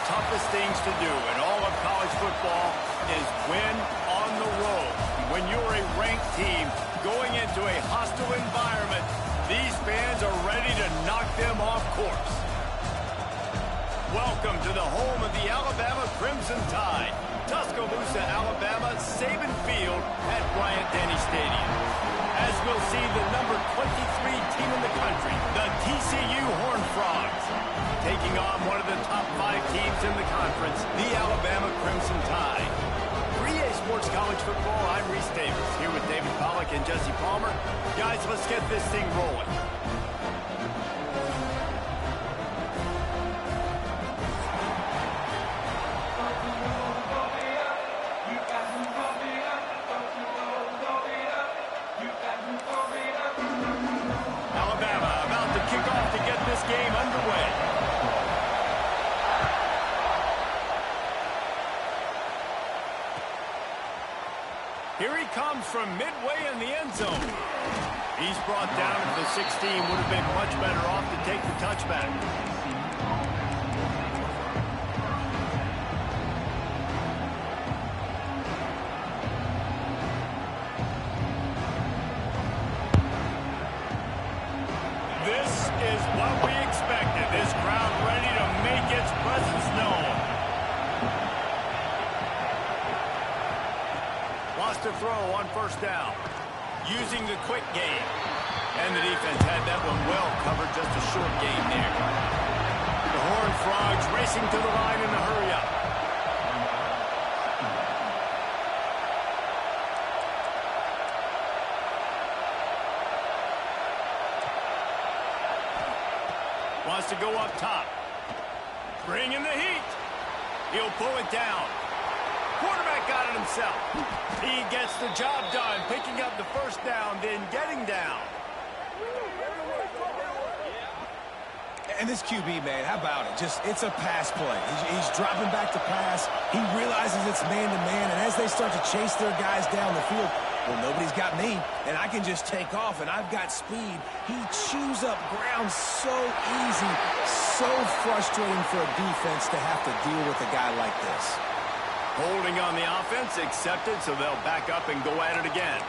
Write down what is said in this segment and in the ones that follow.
toughest things to do in all of college football is win on the road. When you're a ranked team going into a hostile environment, these fans are ready to knock them off course. Welcome to the home of the Alabama Crimson Tide. Tuscaloosa, Alabama, Saban Field at Bryant-Denny Stadium. As we'll see, the number 23 team in the country, the TCU Horned Frogs, taking on one of the top 5 teams in the conference, the Alabama Crimson Tide. For EA Sports College Football, I'm Reese Davis, here with David Pollack and Jesse Palmer. Guys, let's get this thing rolling. Game underway. Here he comes from midway in the end zone. He's brought down at the 16. Would have been much better off to take the touchback. This crowd ready to make its presence known. Lost a throw on first down. Using the quick game. And the defense had that one well covered. Just a short gain there. The Horned Frogs racing to the line in a hurry up. Wants to go up top. Bring in the heat. He'll pull it down. Quarterback got it himself. He gets the job done, picking up the first down, then getting down. And this QB, man, how about it? It's a pass play. He's dropping back to pass. He realizes it's man-to-man, and as they start to chase their guys down the field, well, nobody's got me, and I can just take off, and I've got speed. He chews up ground so easy, so frustrating for a defense to have to deal with a guy like this. Holding on the offense, accepted, so they'll back up and go at it again.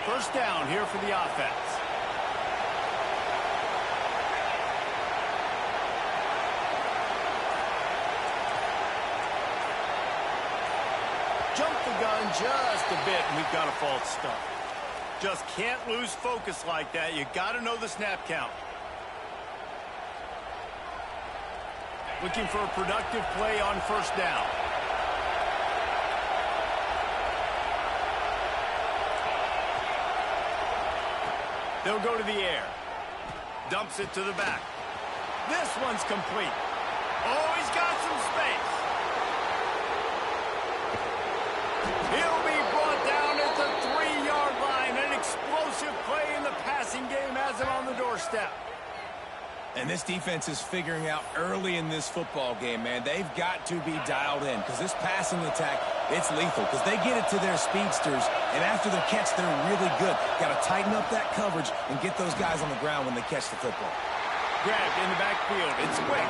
First down here for the offense. Jump the gun just a bit, and we've got a false start. Just can't lose focus like that. You got to know the snap count. Looking for a productive play on first down. They'll go to the air. Dumps it to the back. This one's complete. Oh, he's got some space. He'll be brought down at the 3-yard line. An explosive play in the passing game has him on the doorstep. And this defense is figuring out early in this football game, man. They've got to be dialed in because this passing attack, it's lethal because they get it to their speedsters, and after the catch, they're really good. Got to tighten up that coverage and get those guys on the ground when they catch the football. Grabbed in the backfield. It's quick.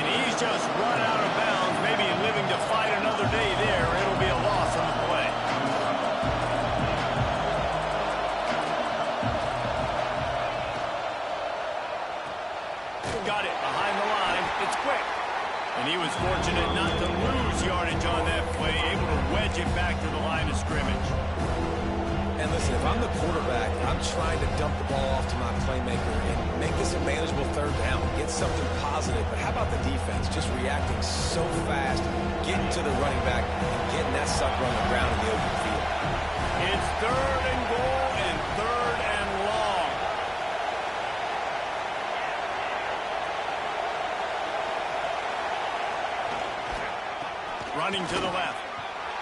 And he's just run out of bounds, maybe living to fight another day there. It'll be a loss on the play. Got it behind the line. It's quick. And he was fortunate not to lose yardage on that play, able to wedge it back to the line of scrimmage. And listen, if I'm the quarterback, I'm trying to dump the ball off to my playmaker and make this a manageable third down, get something positive. But how about the defense just reacting so fast, getting to the running back, and getting that sucker on the ground in the open field? It's third and goal and third and long. Running to the left.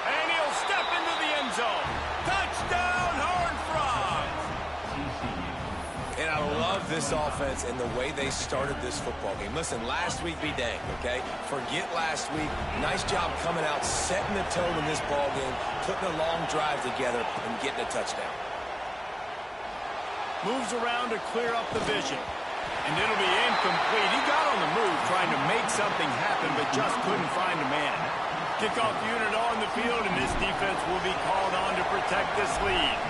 And he'll step into the end zone. Touchdown, Horned Frogs! And I love this offense and the way they started this football game. Listen, last week be danged, okay? Forget last week. Nice job coming out, setting the tone in this ball game, putting a long drive together, and getting a touchdown. Moves around to clear up the vision. And it'll be incomplete. He got on the move trying to make something happen, but just couldn't find a man. Kickoff unit on the field, and this defense will be called on to protect this lead.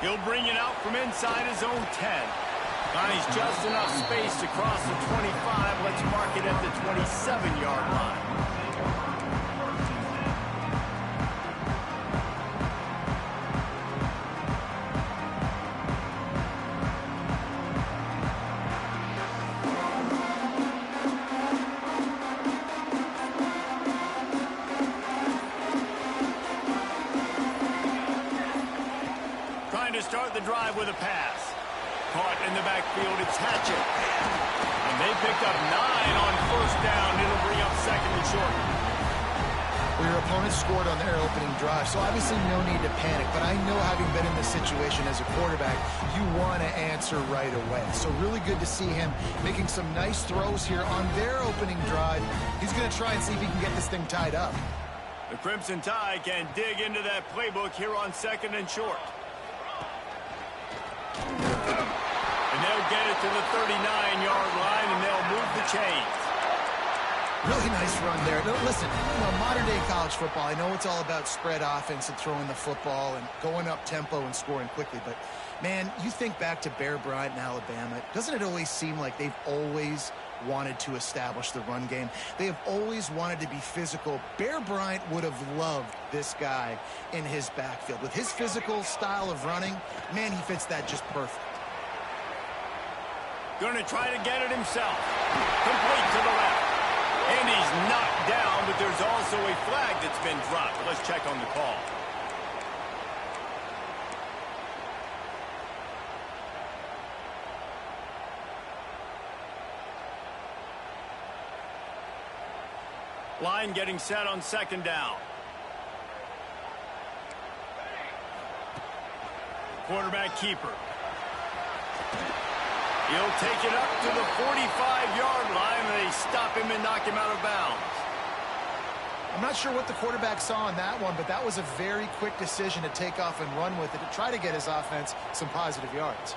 He'll bring it out from inside his own 10. Finds just enough space to cross the 25. Let's mark it at the 27-yard line. To start the drive with a pass. Caught in the backfield, it's Hatchett. And they picked up 9 on first down. It'll bring up second and short. Well, your opponent scored on their opening drive, so obviously no need to panic. But I know, having been in this situation as a quarterback, you want to answer right away. So really good to see him making some nice throws here on their opening drive. He's going to try and see if he can get this thing tied up. The Crimson Tide can dig into that playbook here on second and short. And they'll get it to the 39-yard line, and they'll move the chains. Really nice run there. Listen, modern-day college football, I know it's all about spread offense and throwing the football and going up tempo and scoring quickly, but, man, you think back to Bear Bryant in Alabama, doesn't it always seem like they've always wanted to establish the run game? They have always wanted to be physical. Bear Bryant would have loved this guy in his backfield. With his physical style of running, man, he fits that just perfect. Going to try to get it himself. Complete to the left. And he's knocked down, but there's also a flag that's been dropped. Let's check on the call. Line getting set on second down. Quarterback keeper. He'll take it up to the 45-yard line. They stop him and knock him out of bounds. I'm not sure what the quarterback saw on that one, but that was a very quick decision to take off and run with it to try to get his offense some positive yards.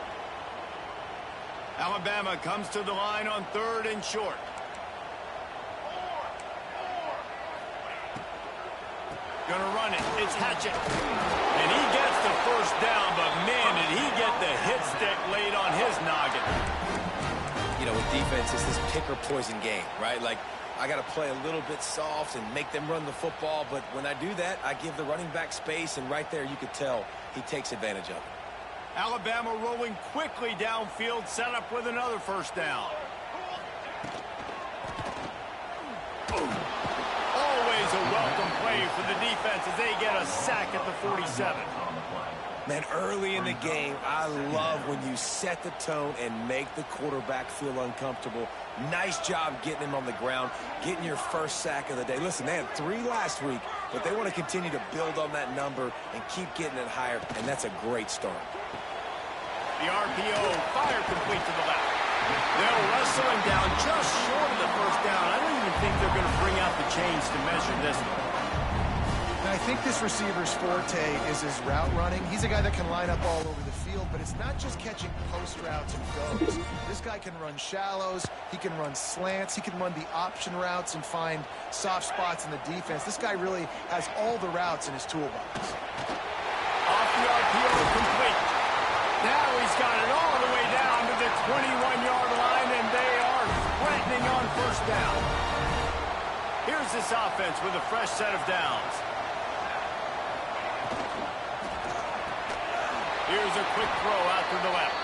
Alabama comes to the line on third and short. Gonna run it. It's Hatchett. And he gets the first down, but man, did he get the hit stick laid on his noggin. You know, with defense, it's this pick or poison game, right? Like, I got to play a little bit soft and make them run the football, but when I do that, I give the running back space, and right there you could tell he takes advantage of it. Alabama rolling quickly downfield, set up with another first down. Always a welcome play for the defense as they get a sack at the 47. Man, early in the game, I love when you set the tone and make the quarterback feel uncomfortable. Nice job getting him on the ground, getting your first sack of the day. Listen, they had 3 last week, but they want to continue to build on that number and keep getting it higher, and that's a great start. The RPO, fire complete to the left. They'll wrestle him down just short of the first down. I don't even think they're going to bring out the chains to measure this one. And I think this receiver's forte is his route running. He's a guy that can line up all over the field, but it's not just catching post routes and goes. This guy can run shallows, he can run slants, he can run the option routes and find soft spots in the defense. This guy really has all the routes in his toolbox. Off the RPO, complete. Now he's got it all the way down to the 21-yard line, and they are threatening on first down. Here's this offense with a fresh set of downs. Here's a quick throw out to the left.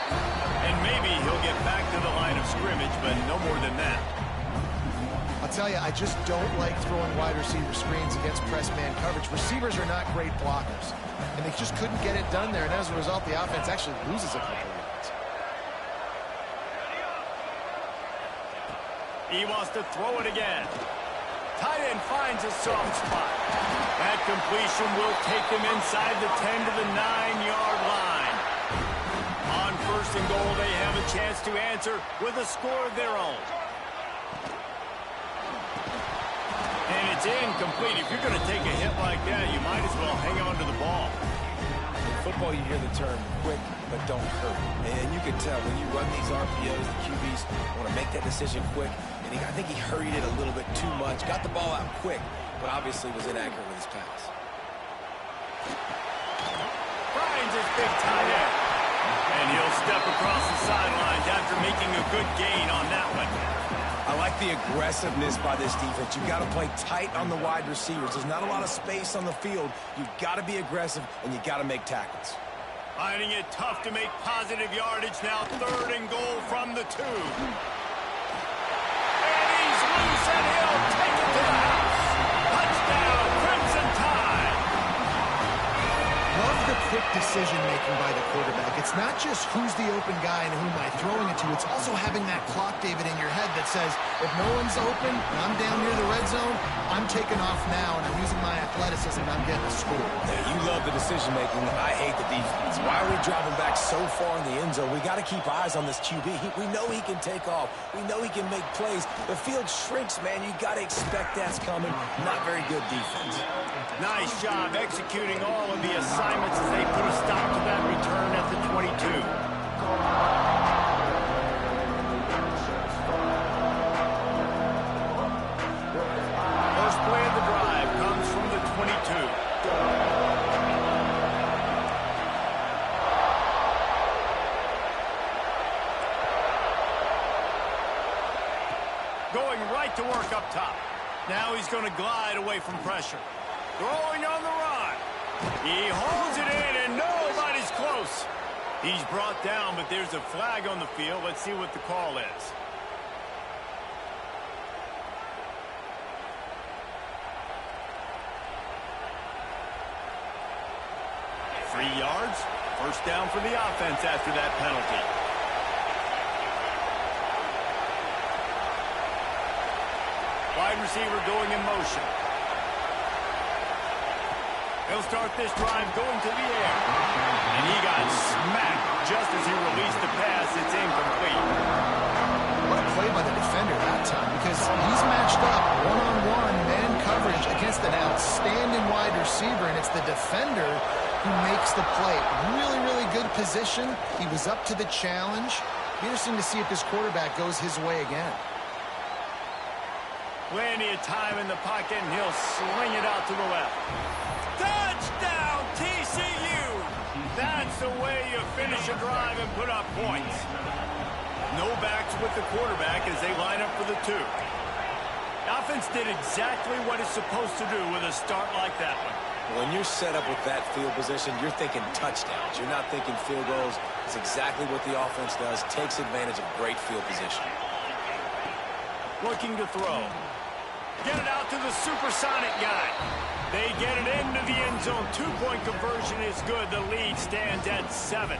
And maybe he'll get back to the line of scrimmage, but no more than that. I'll tell you, I just don't like throwing wide receiver screens against press man coverage. Receivers are not great blockers, and they just couldn't get it done there. And as a result, the offense actually loses a couple of yards. He wants to throw it again. tight end finds a soft spot. That completion will take them inside the 10 to the 9-yard line. On first and goal, they have a chance to answer with a score of their own. And it's incomplete. If you're going to take a hit like that, you might as well hang on to the ball. In football, you hear the term quick, but don't hurt. And you can tell when you run these RPOs, the QBs want to make that decision quick. And I think he hurried it a little bit too much. Got the ball out quick, but obviously was inaccurate with his pass. Finds his big tight end. And he'll step across the sidelines after making a good gain on that one. I like the aggressiveness by this defense. You've got to play tight on the wide receivers. There's not a lot of space on the field. You've got to be aggressive, and you've got to make tackles. Finding it tough to make positive yardage now. Third and goal from the 2. And he's loose, and he'll take it to the house. Touchdown, Crimson Tide. Love the quick decision-making by the quarterback. It's not just who's the open guy and who am I throwing it to. It's also having that clock, David, in your head that says, if no one's open and I'm down near the red zone, I'm taking off now, and I'm using my athleticism, and I'm getting a score. Yeah, you love the decision-making. I hate the defense. Why are we dropping back so far in the end zone? We got to keep eyes on this QB. We know he can take off. We know he can make plays. The field shrinks, man. You got to expect that's coming. Not very good defense. Nice job executing all of the assignments as they put a stop to that return at the 22. First play of the drive comes from the 22. Going right to work up top. Now he's going to glide away from pressure. Throwing on the run. He holds it in, and nobody's close. He's brought down, but there's a flag on the field. Let's see what the call is. Three yards. First down for the offense after that penalty. Wide receiver going in motion. He'll start this drive going to the air. And he got smacked just as he released the pass. It's incomplete. What a play by the defender that time, because he's matched up one-on-one man coverage against an outstanding wide receiver, and it's the defender who makes the play. Really, really good position. He was up to the challenge. Interesting to see if this quarterback goes his way again. Plenty of time in the pocket, and he'll sling it out to the left. Touchdown, TCU! That's the way you finish a drive and put up points. No backs with the quarterback as they line up for the 2. The offense did exactly what it's supposed to do with a start like that one. When you're set up with that field position, you're thinking touchdowns. You're not thinking field goals. It's exactly what the offense does. Takes advantage of great field position. Looking to throw. Get it out to the supersonic guy. They get it into the end zone. 2-point conversion is good. The lead stands at 7.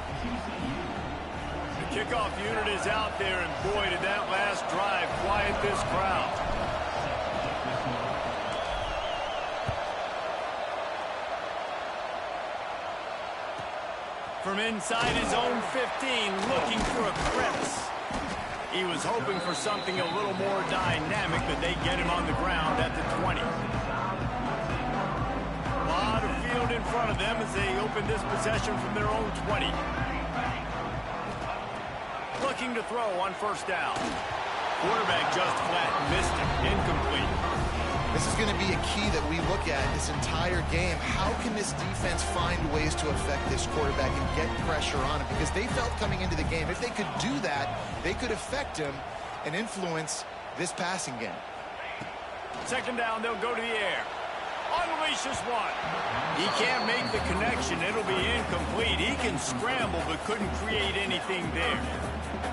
The kickoff unit is out there, and boy, did that last drive quiet this crowd. From inside his own 15, looking for a crevice. He was hoping for something a little more dynamic, but they get him on the ground at the 20. A lot of field in front of them as they open this possession from their own 20. Looking to throw on first down. Quarterback just flat missed him. Incomplete. This is going to be a key that we look at this entire game. How can this defense find ways to affect this quarterback and get pressure on him? Because they felt coming into the game, if they could do that, they could affect him and influence this passing game. Second down, they'll go to the air. Unleashes one. He can't make the connection. It'll be incomplete. He can scramble, but couldn't create anything there.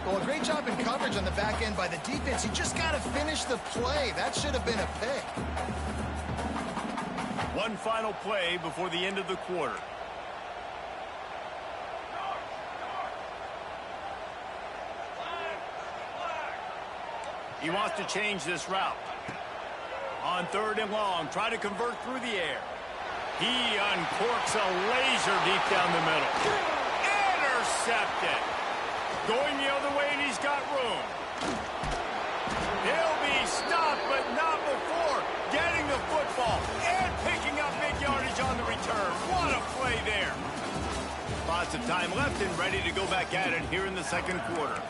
Well, a great job in coverage on the back end by the defense. You just got to finish the play. That should have been a pick. One final play before the end of the quarter. He wants to change this route. On 3rd and long, try to convert through the air. He uncorks a laser deep down the middle. Intercepted. Going the other way, and he's got room. He'll be stopped, but not before getting the football and picking up big yardage on the return. What a play there. Lots of time left and ready to go back at it here in the 2nd quarter.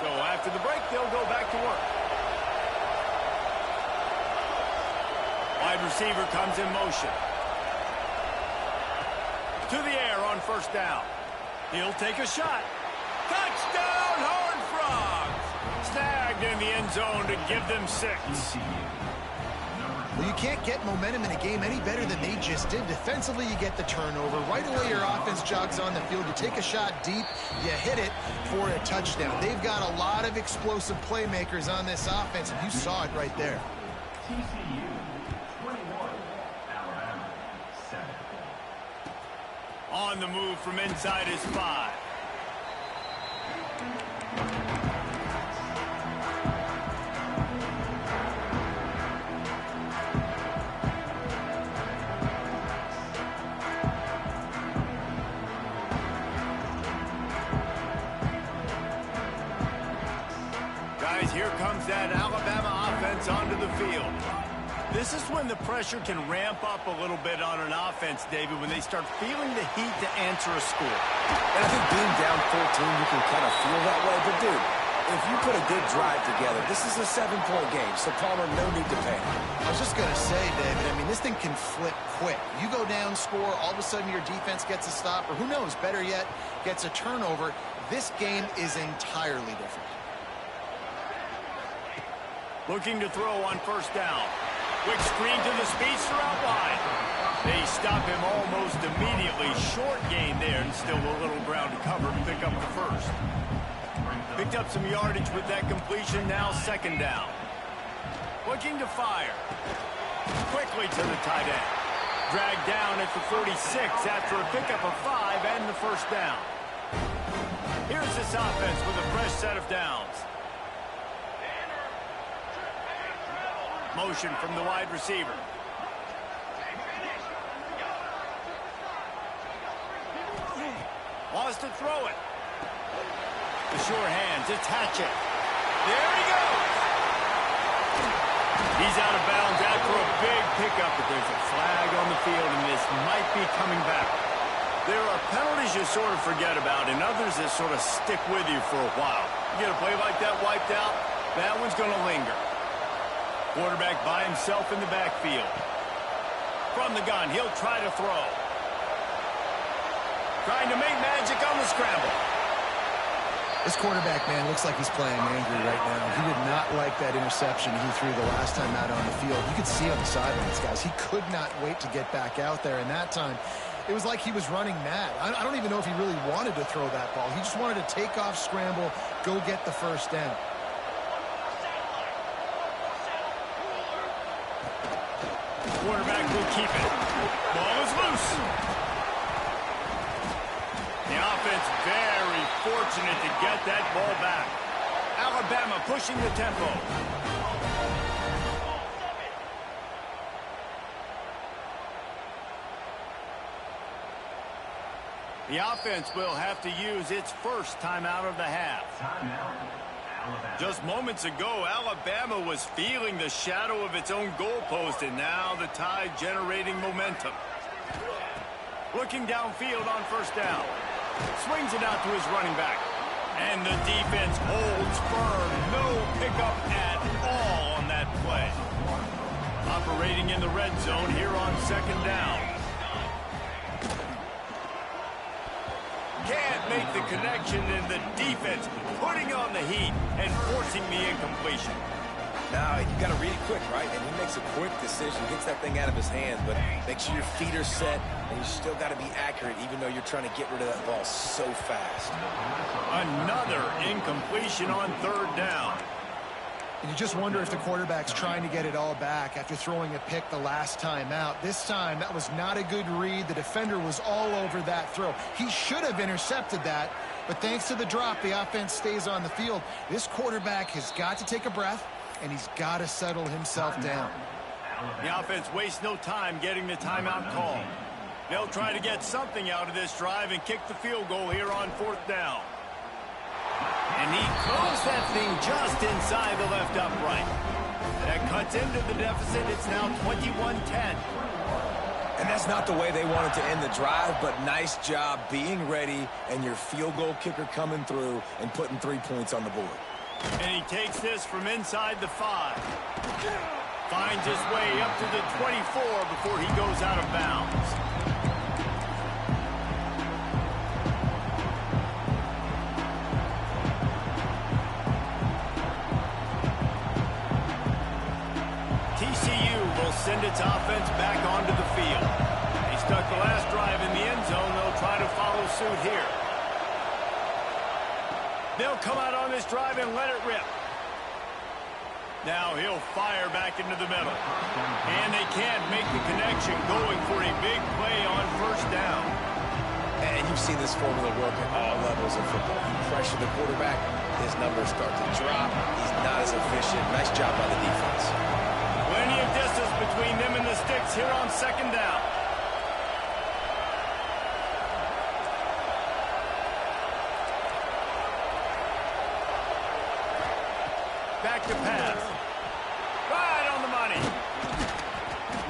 So after the break, they'll go back to work. Wide receiver comes in motion. To the air on 1st down. He'll take a shot. Touchdown, Horned Frogs! Snagged in the end zone to give them 6. Well, you can't get momentum in a game any better than they just did. Defensively, you get the turnover. Right away, your offense jogs on the field. You take a shot deep, you hit it for a touchdown. They've got a lot of explosive playmakers on this offense, and you saw it right there. TCU 21, Alabama 7. On the move from inside his 5. Guys, here comes that Alabama offense onto the field. This is when the pressure can ramp up a little bit on an offense, David, when they start feeling the heat to answer a score. And I think being down 14, you can kind of feel that way. But, dude, if you put a good drive together, this is a 7-point game, so Palmer, no need to panic. I was just going to say, David, I mean, this thing can flip quick. You go down, score, all of a sudden your defense gets a stop, or who knows, better yet, gets a turnover. This game is entirely different. Looking to throw on 1st down. Quick screen to the speedster out wide. They stop him almost immediately. Short gain there, and still a little ground to cover to pick up the 1st. Picked up some yardage with that completion. Now 2nd down. Looking to fire. Quickly to the tight end. Dragged down at the 46 after a pickup of 5 and the 1st down. Here's this offense with a fresh set of downs. Motion from the wide receiver. Wants to throw it. The sure hands. It's Hatchett. There he goes. He's out of bounds after a big pickup, but there's a flag on the field, and this might be coming back. There are penalties you sort of forget about, and others that sort of stick with you for a while. You get a play like that wiped out, that one's going to linger. Quarterback by himself in the backfield. From the gun, he'll try to throw. Trying to make magic on the scramble. This quarterback, man, looks like he's playing angry right now. He did not like that interception he threw the last time out on the field. You could see on the sidelines, guys. He could not wait to get back out there, and that time, it was like he was running mad. I don't even know if he really wanted to throw that ball. He just wanted to take off, scramble, go get the 1st down. Quarterback will keep it. Ball is loose. The offense very fortunate to get that ball back. Alabama pushing the tempo. The offense will have to use its 1st timeout of the half. Just moments ago, Alabama was feeling the shadow of its own goalpost, and now the Tide generating momentum. Looking downfield on 1st down. Swings it out to his running back. And the defense holds firm. No pickup at all on that play. Operating in the red zone here on 2nd down. Can't make the connection, and the defense putting on the heat and forcing the incompletion. Now, you got to read it quick, right? And he makes a quick decision, gets that thing out of his hands, but make sure your feet are set, and you still got to be accurate, even though you're trying to get rid of that ball so fast. Another incompletion on 3rd down. And you just wonder if the quarterback's trying to get it all back after throwing a pick the last time out. This time, that was not a good read. The defender was all over that throw. He should have intercepted that, but thanks to the drop, the offense stays on the field. This quarterback has got to take a breath, and he's got to settle himself down. The offense wastes no time getting the timeout call. They'll try to get something out of this drive and kick the field goal here on 4th down. And he throws that thing just inside the left upright. That cuts into the deficit. It's now 21-10. And that's not the way they wanted to end the drive, but nice job being ready and your field goal kicker coming through and putting 3 points on the board. And he takes this from inside the 5. Finds his way up to the 24 before he goes out of bounds. TCU will send its offense back onto the field. They stuck the last drive in the end zone. They'll try to follow suit here. They'll come out on this drive and let it rip. Now he'll fire back into the middle. And they can't make the connection, going for a big play on 1st down. And you've seen this formula work at all levels of football. You pressure the quarterback, his numbers start to drop. He's not as efficient. Nice job by the defense. Plenty of distance between them and the sticks here on 2nd down. Back to pass. Right on the money.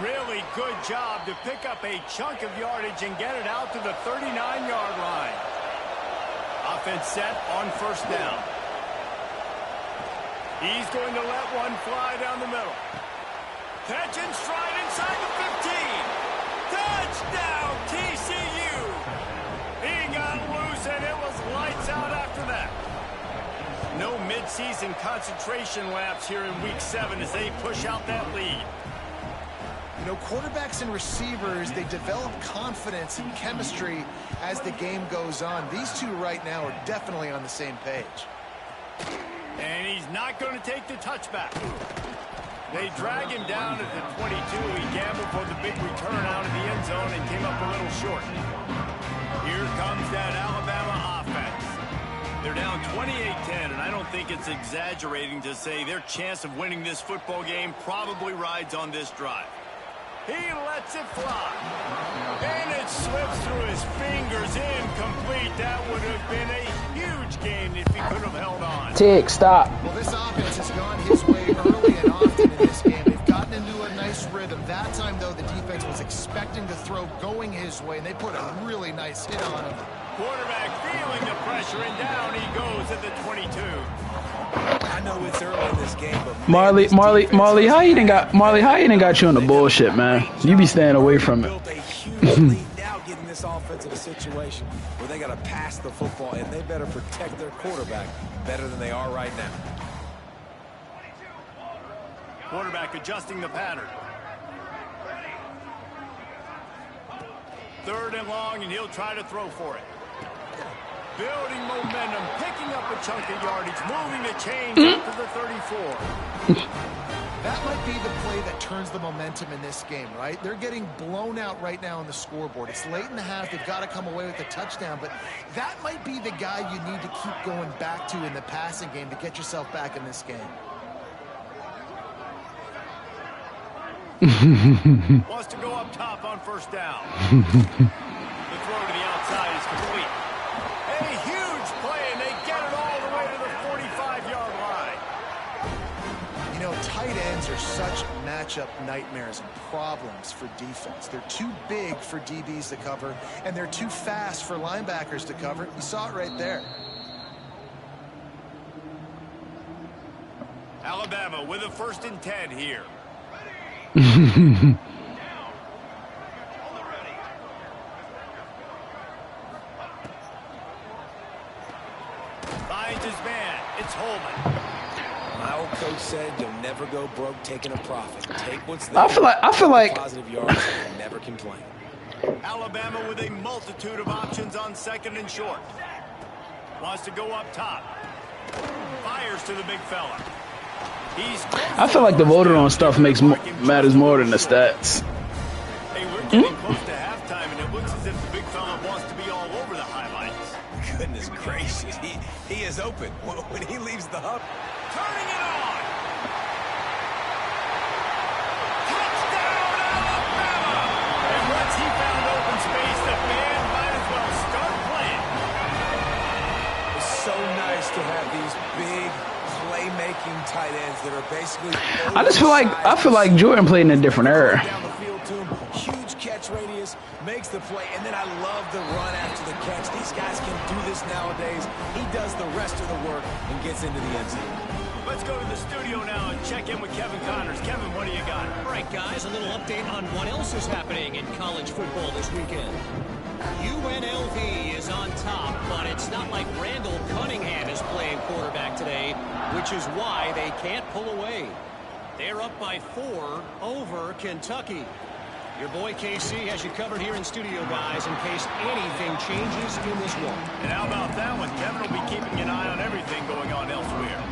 Really good job to pick up a chunk of yardage and get it out to the 39-yard line. Offense set on 1st down. He's going to let one fly down the middle. Catch and stride inside the 15. Touchdown, TCU. He got loose, and it was lights out after that. No mid-season concentration laps here in Week 7 as they push out that lead. You know, quarterbacks and receivers, they develop confidence and chemistry as the game goes on. These two right now are definitely on the same page. And he's not going to take the touchback. They drag him down at the 22. He gambled for the big return out of the end zone and came up a little short. Here comes that Alabama offense. They're down 28-10, and I don't think it's exaggerating to say their chance of winning this football game probably rides on this drive. He lets it fly. And it slips through his fingers, incomplete. That would have been a huge gain if he could have held on. Tick, stop. Well, this offense has gone his way early and often in this game. They've gotten into a nice rhythm. That time, though, the defense was expecting the throw going his way, and they put a really nice hit on him. Quarterback feeling the pressure, and down he goes at the 22. I know it's early in this game, but Marley, how you done got you on the bullshit, man? You be staying away from it. built a huge lead now, getting this offense in a situation where they got to pass the football, and they better protect their quarterback better than they are right now. Quarterback adjusting the pattern. 3rd and long, and he'll try to throw for it. Building momentum, picking up a chunk of yardage, moving the chains up to the 34. That might be the play that turns the momentum in this game, right? They're getting blown out right now on the scoreboard. It's late in the half. They've got to come away with a touchdown, but that might be the guy you need to keep going back to in the passing game to get yourself back in this game. Wants to go up top on 1st down. The throw to the outside is complete. A huge play, and they get it all the way to the 45-yard line. You know, tight ends are such matchup nightmares and problems for defense. They're too big for DBs to cover, and they're too fast for linebackers to cover. You saw it right there. Alabama with a 1st and 10 here. Finds his man. It's Holman. My old coach said you'll never go broke taking a profit. Take what's there. I feel like positive yards and never complain. Alabama with a multitude of options on 2nd and short. Wants to go up top. Fires to the big fella. I feel like the voting on stuff matters more than the stats. Hey, we're getting close to halftime, and it looks as if the big fella wants to be all over the highlights. Goodness gracious, he is open when he leaves the hub. Turning it on. Touchdown, Alabama! And once he found open space, the band might as well start playing. It's so nice to have these big playmaking tight ends that are basically. I feel like Jordan played in a different era. Down the field to him, huge catch radius, makes the play, and then I love the run after the catch. These guys can do this nowadays. He does the rest of the work and gets into the end zone. Let's go to the studio now and check in with Kevin Connors. Kevin, what do you got? All right, guys, a little update on what else is happening in college football this weekend. UNLV is on top, but it's not like Randall Cunningham is playing quarterback today, which is why they can't pull away. They're up by 4 over Kentucky. Your boy KC has you covered here in studio, guys, in case anything changes in this one. And how about that one? Kevin will be keeping an eye on everything going on elsewhere.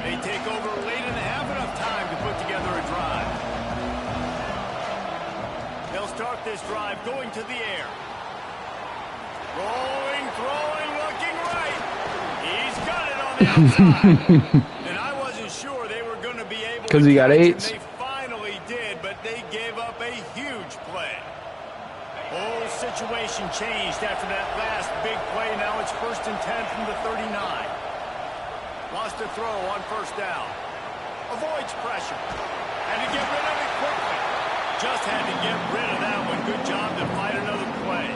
They take over late and have enough time to put together a drive. They'll start this drive going to the air. Rolling, throwing, looking right. He's got it on the outside. And I wasn't sure they were going to be able to. Because he got 8s. They finally did, but they gave up a huge play. Whole situation changed after that last big play. Now it's 1st and 10 from the 39. Lost a throw on 1st down. Avoids pressure. Had to get rid of it quickly. Just had to get rid of that one. Good job to fight another play.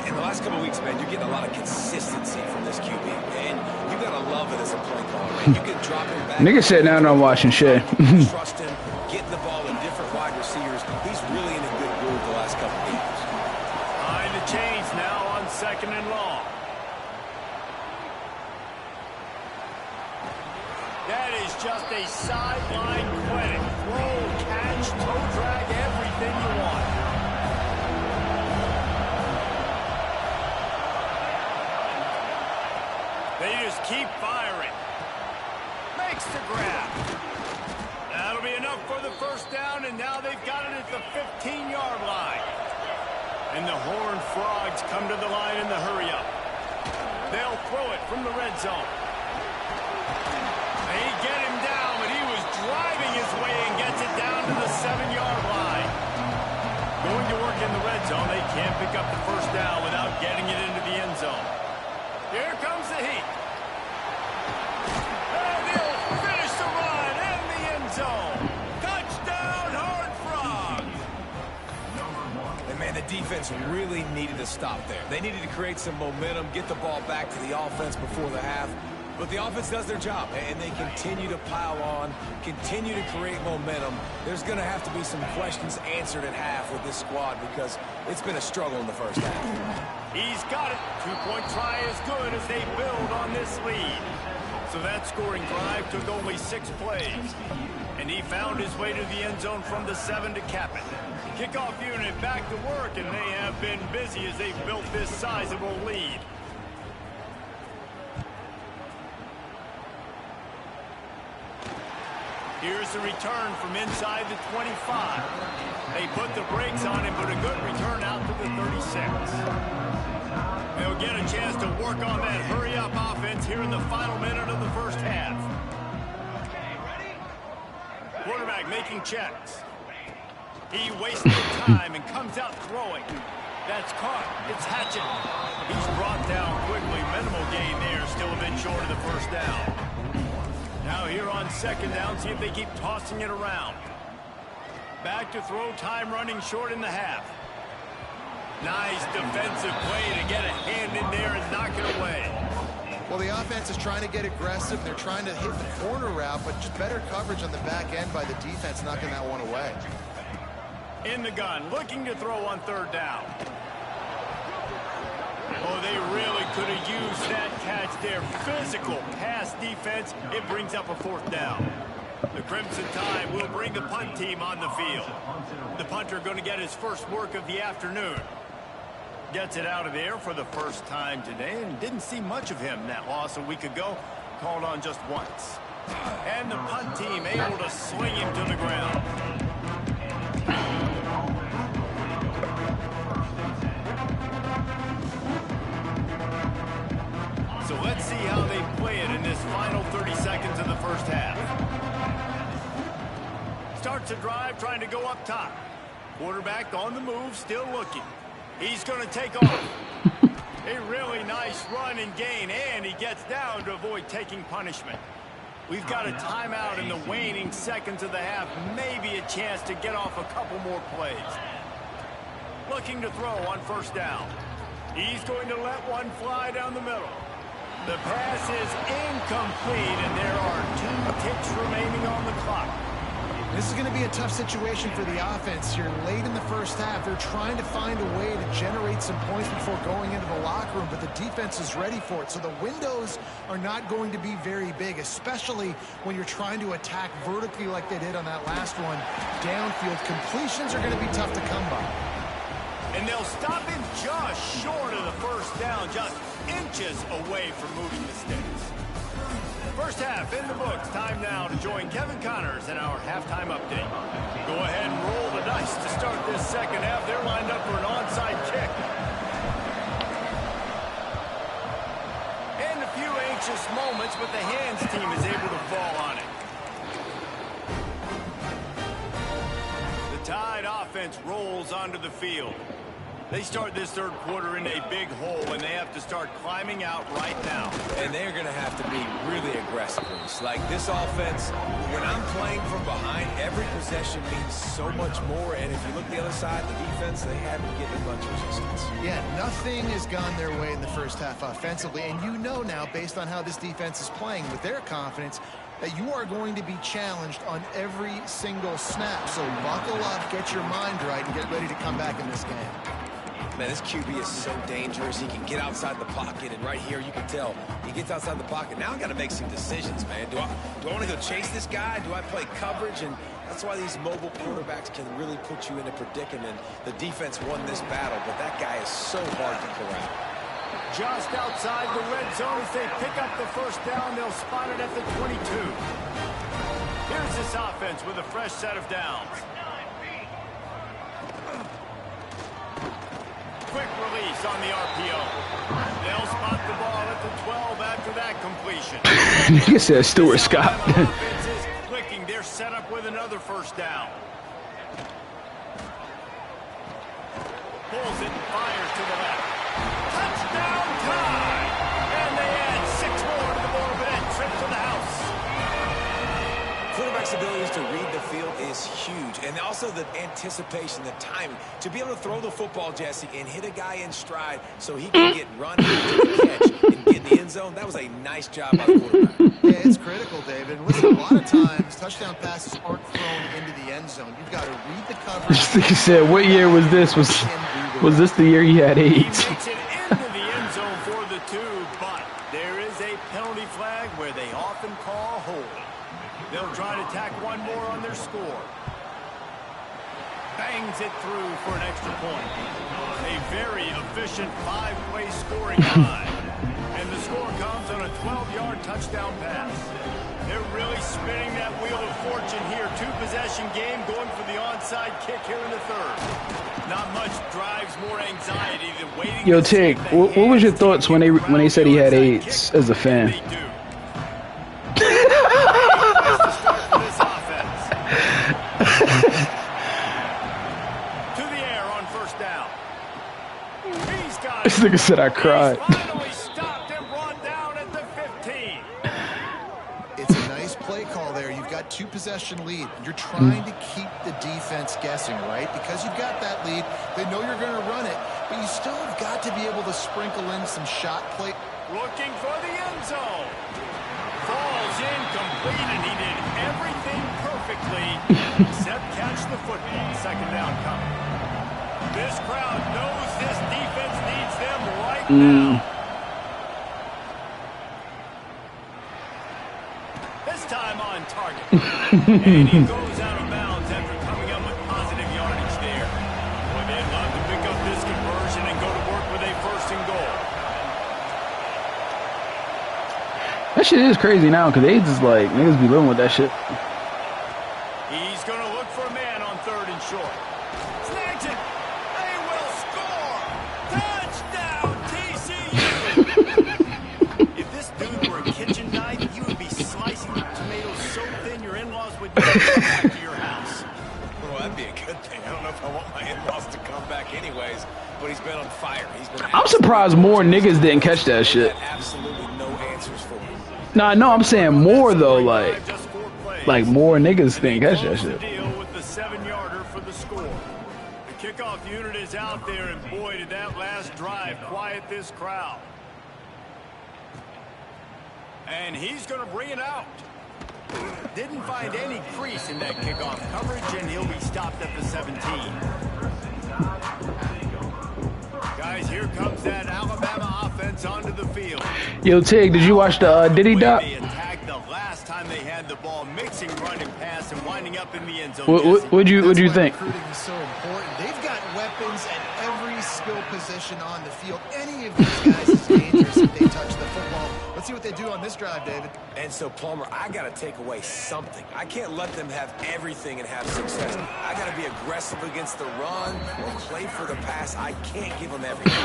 In the last couple of weeks, man, you're getting a lot of consistency from this QB, and you gotta love it as a play caller, man. You can drop him back. Nigga sitting down and watching shit. Trust him, getting the ball in different wide receivers. He's really in a good groove the last couple of games. Behind the chains now on 2nd and long. That is just a sideline clinic. Throw, catch, toe drag, everything you want. They just keep firing. Makes the grab. That'll be enough for the 1st down, and now they've got it at the 15-yard line. And the Horned Frogs come to the line in the hurry-up. They'll throw it from the red zone. They get him down, but he was driving his way and gets it down to the 7-yard line. Going to work in the red zone. They can't pick up the 1st down without getting it into the end zone. Here comes the heat. And he'll finish the run in the end zone. Touchdown, Horned Frogs. And man, the defense really needed to stop there. They needed to create some momentum, get the ball back to the offense before the half. But the offense does their job, and they continue to pile on, continue to create momentum. There's going to have to be some questions answered at half with this squad because it's been a struggle in the 1st half. He's got it. 2-point try is good as they build on this lead. So that scoring drive took only 6 plays. And he found his way to the end zone from the 7 to cap it. Kickoff unit back to work, and they have been busy as they've built this sizable lead. Here's the return from inside the 25. They put the brakes on him, but a good return out to the 36. They'll get a chance to work on that hurry-up offense here in the final minute of the 1st half. Quarterback making checks. He wasted time and comes out throwing. That's caught. It's Hatchett. He's brought down quickly. Minimal gain there, still a bit short of the 1st down. Now here on 2nd down, see if they keep tossing it around. Back to throw, time running short in the half. Nice defensive play to get a hand in there and knock it away. Well, the offense is trying to get aggressive. They're trying to hit the corner route, but just better coverage on the back end by the defense knocking that one away. In the gun, looking to throw on 3rd down. Oh, they really could have used that catch there. Physical pass defense. It brings up a 4th down. The Crimson Tide will bring the punt team on the field. The punter going to get his first work of the afternoon. Gets it out of the air for the first time today and didn't see much of him. That loss a week ago, called on just once. And the punt team able to swing him to the ground. So let's see how they play it in this final 30 seconds of the first half. Starts a drive trying to go up top. Quarterback on the move, still looking. He's going to take off. A really nice run and gain, and he gets down to avoid taking punishment. We've got a timeout in the waning seconds of the half. Maybe a chance to get off a couple more plays. Looking to throw on first down. He's going to let one fly down the middle. The pass is incomplete, and there are 2 ticks remaining on the clock. This is going to be a tough situation for the offense here. Late in the first half, they're trying to find a way to generate some points before going into the locker room, but the defense is ready for it. So the windows are not going to be very big, especially when you're trying to attack vertically like they did on that last one. Downfield completions are going to be tough to come by. And they'll stop him just short of the first down, just inches away from moving the sticks. First half in the books. Time now to join Kevin Connors in our halftime update. Go ahead and roll the dice to start this second half. They're lined up for an onside kick. And a few anxious moments, but the hands team is able to fall on it. The Tide offense rolls onto the field. They start this third quarter in a big hole, and they have to start climbing out right now. And they're going to have to be really aggressive. Like this offense, when I'm playing from behind, every possession means so much more. And if you look the other side, the defense, they haven't given much resistance. Yeah, nothing has gone their way in the first half offensively. And you know now, based on how this defense is playing with their confidence, that you are going to be challenged on every single snap. So buckle up, get your mind right, and get ready to come back in this game. Man, this QB is so dangerous. He can get outside the pocket, and right here you can tell he gets outside the pocket. Now I got to make some decisions, man. Do I want to go chase this guy? Do I play coverage? And that's why these mobile quarterbacks can really put you in a predicament. The defense won this battle, but that guy is so hard to corral. Just outside the red zone as they pick up the first down. They'll spot it at the 22. Here's this offense with a fresh set of downs. Quick release on the RPO. They'll spot the ball at the 12 after that completion. Nigga said Stuart Scott. Offense is clicking. They're set up with another first down. Pulls it and fires to the left. Touchdown time! And they add 6 more to the board, but that trip to the house. Quarterback's abilities to read the field is huge, and also the anticipation, the timing. To be able to throw the football, Jesse, and hit a guy in stride so he can get run and catch and get in the end zone, that was a nice job by the quarterback. Yeah, it's critical, David. And listen, a lot of times, touchdown passes aren't thrown into the end zone. You've got to read the coverage. He said, what year was this? Was this the year he had He AIDS? makes it into the end zone for the 2, but there is a penalty flag where they often call holding. They'll try to tack one more on their score. Bangs it through for an extra point. A very efficient 5-play scoring drive. And the score comes on a 12-yard touchdown pass. They're really spinning that wheel of fortune here. 2-possession game going for the onside kick here in the third. Not much drives more anxiety than waiting. Yo, Tig, what was your thoughts when they said he had AIDS as a fan? They do. To start for this offense. To the air on first down. He's got This nigga said I cried. He's finally stopped and brought down at the 15. It's a nice play call there. You've got 2-possession lead. You're trying to keep the defense guessing, right? Because you've got that lead. They know you're going to run it, but you still have got to be able to sprinkle in some shot play. Looking for the end zone. Falls incomplete, and he did everything perfectly except catch the football. Second down coming. This crowd knows this defense needs them right now. This time on target. And he goes out of bounds after coming up with positive yardage there. Boy, they'd love to pick up this conversion and go to work with a 1st and goal. That shit is crazy now because they just like niggas be living with that shit. He's going to look for a man on 3rd and short. Snags it. They will score. Touchdown, TCU. If this dude were a kitchen knife, you would be slicing tomatoes so thin your in-laws would never come back to your house. Well, that'd be a good thing. I don't know if I want my in-laws to come back anyways, but he's been on fire. I'm surprised more niggas didn't catch that shit. Absolutely no answers for him. Nah, no, I'm saying more though, like more niggas didn't catch that shit. Deal with the 7-yarder for the score. The kickoff unit is out there, and boy, did that last drive quiet this crowd. And he's going to bring it out. Didn't find any crease in that kickoff coverage, and he'll be stopped at the 17. Guys, here comes that Alabama offense onto the field. Yo, Tig, did you watch the Diddy doc? They attacked the last time they had the ball, mixing run and pass and winding up in the end zone. What'd you think? Recruiting is so important. They've got weapons at every skill position on the field. Any of these guys is dangerous if they touch the football. Let's see what they do on this drive, David. And so, Palmer, I got to take away something. I can't let them have everything and have success. I got to be aggressive against the run or play for the pass. I can't give them everything.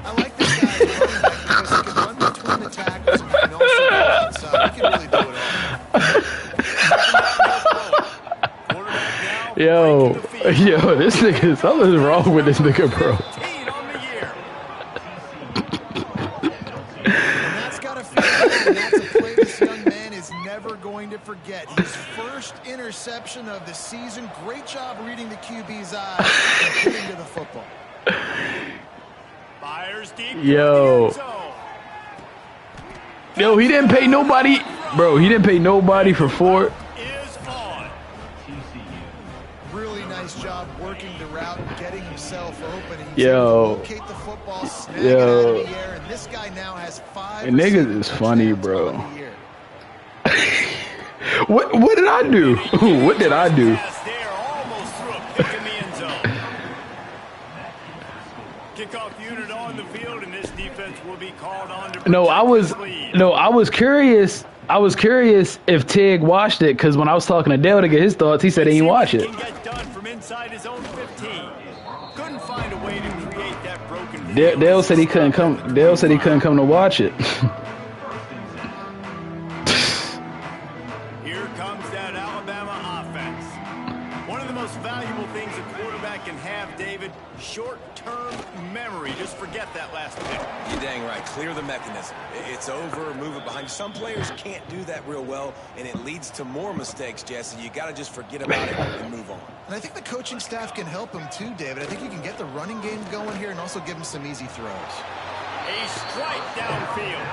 I like this guy running back because he can run between the tackles and he can also go outside. He can really do it all. Yo, this nigga, something's wrong with this nigga, bro. And that's got to feel good, and that's a play this young man is never going to forget. His first interception of the season. Great job reading the QB's eyes and getting to the football. Yo, he didn't pay nobody. Bro, he didn't pay nobody for 4. Really nice job working the route and getting himself open. Locate the football, snag it out of the air, and this guy now has 5. And niggas is funny, bro. What did I do? What did I do? Kickoff unit on the field, and this defense will be called on to I was curious. I was curious if Tig watched it because when I was talking to Dale to get his thoughts, he said he didn't watch it. Dale said he couldn't come. Dale said he couldn't come to watch it. Here comes that Alabama offense. One of the most valuable things a quarterback can have, David, short-term memory. Just forget that last pick. You're dang right. Clear the mechanism. It's over. Move it behind you. Some players can't do that real well, and it leads to more mistakes, Jesse. You got to just forget about it and move on. And I think the coaching staff can help him too, David. I think you can get the running game going here and also give him some easy throws. A strike downfield.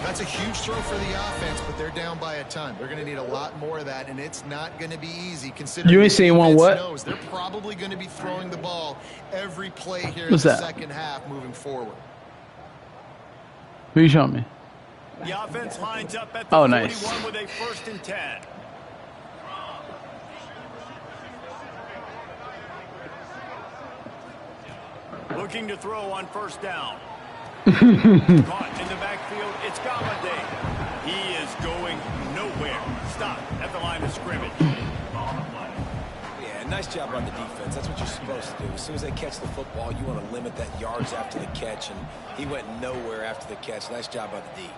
That's a huge throw for the offense, but they're down by a ton. They're going to need a lot more of that, and it's not going to be easy. Considering you ain't seen one what? Knows they're probably going to be throwing the ball every play here in the second half moving forward. Who you showing me? The offense lines up at the 41 nice. with a 1st and 10. Looking to throw on 1st down. Caught in the backfield, it's Galladay. He is going nowhere. Stop at the line of scrimmage. Yeah, nice job on the defense. That's what you're supposed to do. As soon as they catch the football, you want to limit that yards after the catch, and he went nowhere after the catch. Nice job by the D.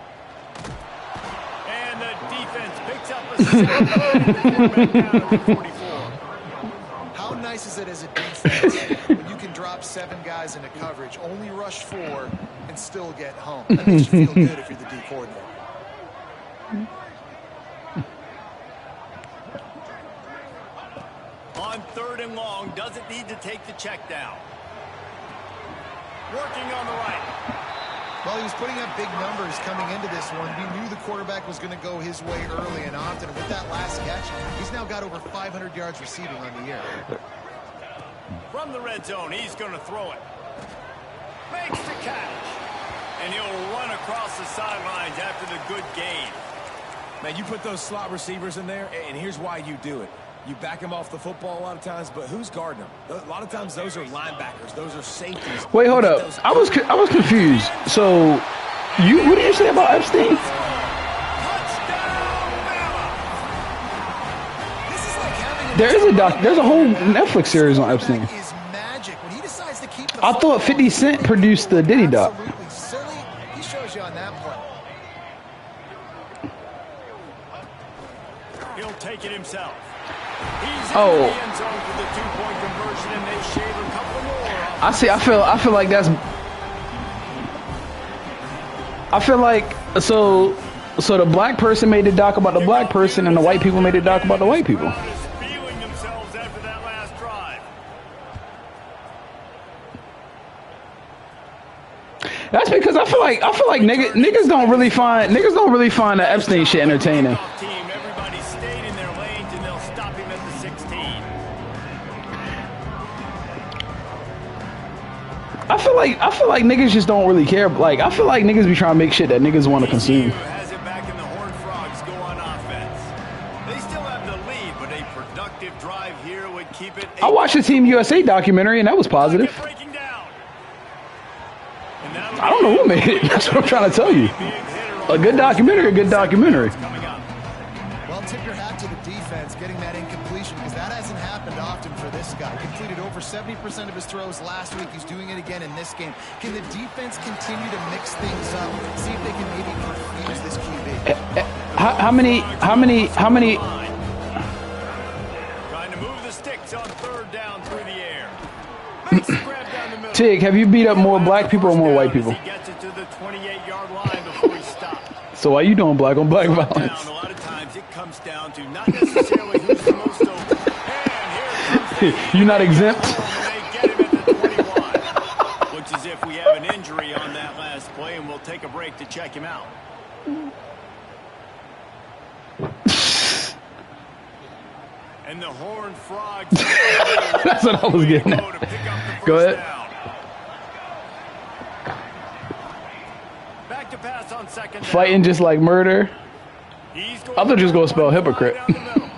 And the defense picks up a sack. Down at the 44. How nice is it as a defense when you can drop 7 guys into coverage, only rush 4, and still get home? That makes you feel good if you're the D coordinator. On 3rd and long, doesn't need to take the check down. Working on the right. Well, he was putting up big numbers coming into this one. We knew the quarterback was going to go his way early and often. With that last catch, he's now got over 500 yards receiving on the year. From the red zone, he's going to throw it. Makes the catch. And he'll run across the sidelines after the good gain. Man, you put those slot receivers in there, and here's why you do it. You back them off the football a lot of times, but who's guarding them? A lot of times those are linebackers. Those are safeties. Wait, hold up. I was confused. So, what did you say about Epstein? There's a whole Netflix series on Epstein. I thought 50 Cent produced the Diddy doc. Absolutely silly. He shows you on that play. He'll take it himself. He's Oh. in the end zone for the two-point conversion, and they shave a couple more. I see. I feel like that's. I feel like so the black person made the doc about the black person, and the white people made the doc about the white people. Feeling themselves after that last drive. That's because I feel like niggas don't really find the Epstein shit entertaining. Team, everybody stayed in their lanes, and they'll stop him at the 16. I feel like niggas just don't really care. Like I feel like niggas be trying to make shit that niggas want to consume. Has it back, and the Horned Frogs go on offense. They still have the lead, but a productive drive here would keep it. I watched the Team USA documentary and that was positive. Breaking down. I don't know who made it. That's what I'm trying to tell you. A good documentary, Coming up. Well, tip your hat to the defense getting that incompletion because that hasn't happened often for this guy. Completed over 70% of his throws last week. He's doing it again in this game. Can the defense continue to mix things up? See if they can maybe confuse this QB. How many? Trying to move the sticks on third down through the air. Makes the grab down the middle. Tig, have you beat up more black people or more white people? He gets it to the 28-yard line before he stops. So why you doing black on black violence? Down, a lot of times it comes down to not necessarily who's the most open. And here comes You're not exempt. they get him at the 21. Looks as if we have an injury on that last play, and we'll take a break to check him out. And the Horned Frogs. That's what I was getting at. Go ahead. Back to pass on second down. Fighting just like murder. He's going I thought you was gonna spell hypocrite. down the middle.